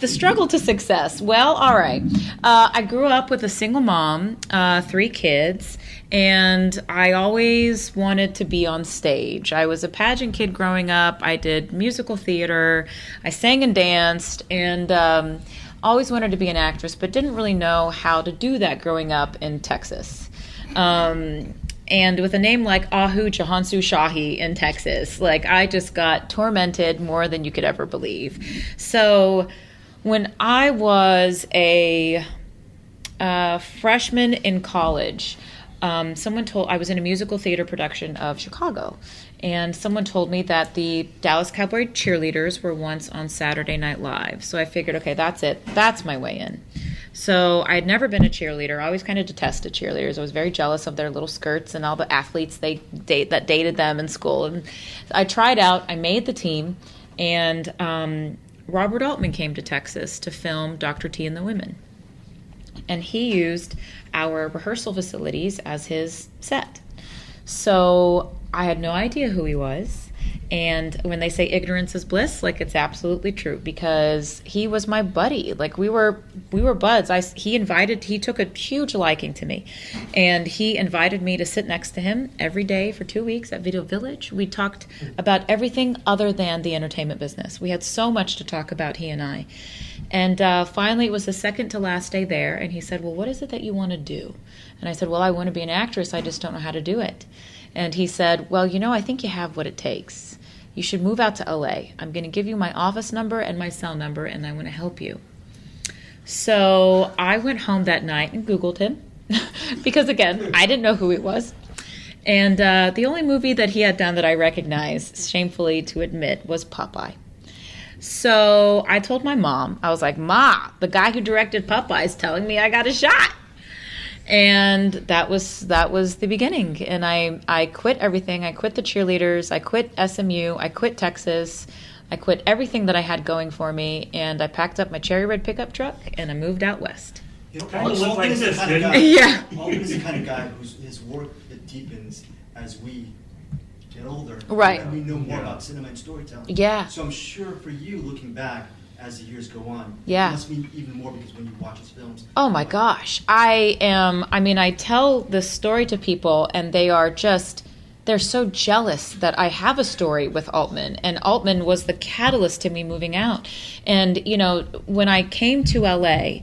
The struggle to success. Well, all right. I grew up with a single mom, 3 kids, and I always wanted to be on stage. I was a pageant kid growing up. I did musical theater. I sang and danced, and always wanted to be an actress, but didn't really know how to do that growing up in Texas. And with a name like Ahu Jahansu Shahi in Texas, like I just got tormented more than you could ever believe. So when I was a freshman in college, I was in a musical theater production of Chicago, and someone told me that the Dallas Cowboy cheerleaders were once on Saturday Night Live. So I figured, okay, that's it. That's my way in. So I had never been a cheerleader. I always kind of detested cheerleaders. I was very jealous of their little skirts and all the athletes that dated them in school. And I tried out. I made the team, and Robert Altman came to Texas to film Dr. T and the Women. And he used our rehearsal facilities as his set. So I had no idea who he was. And when they say ignorance is bliss, like it's absolutely true, because he was my buddy. Like we were buds. He took a huge liking to me, and he invited me to sit next to him every day for 2 weeks at Video Village. We talked about everything other than the entertainment business. We had so much to talk about, he and I. And finally, it was the second to last day there, and he said, well, what is it that you want to do? And I said, well, I want to be an actress. I just don't know how to do it. And he said, well, I think you have what it takes. You should move out to LA. I'm going to give you my office number and my cell number, and I want to help you. So I went home that night and Googled him because, again, I didn't know who he was. And the only movie that he had done that I recognized, shamefully to admit, was Popeye. So I told my mom, I was like, Ma, the guy who directed Popeye is telling me I got a shot. And that was the beginning. And I quit everything. I quit the cheerleaders. I quit SMU. I quit Texas. I quit everything that I had going for me. And I packed up my cherry red pickup truck and I moved out west. Altman is the kind of guy. Yeah. Altman is the kind of guy his work it deepens as we get older. Right. And we know more about cinema and storytelling. Yeah. So I'm sure for you, looking back as the years go on, yeah, it must mean even more because when you watch his films. Oh my gosh. I tell this story to people and they're so jealous that I have a story with Altman, and Altman was the catalyst to me moving out. And, when I came to LA,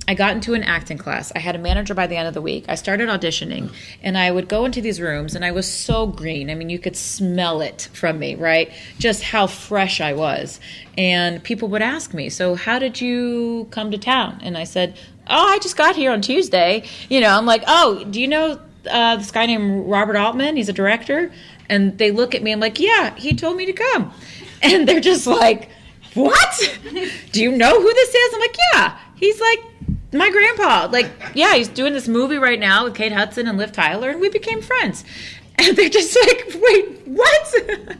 I got into an acting class. I had a manager by the end of the week. I started auditioning, and I would go into these rooms, and I was so green. I mean, you could smell it from me, right? Just how fresh I was. And people would ask me, so how did you come to town? And I said, oh, I just got here on Tuesday. I'm like, oh, do you know this guy named Robert Altman? He's a director. And they look at me, I'm like, yeah, he told me to come. And they're just like, what? Do you know who this is? I'm like, yeah. He's like my grandpa. Like, yeah, he's doing this movie right now with Kate Hudson and Liv Tyler, and we became friends. And they're just like, wait, what?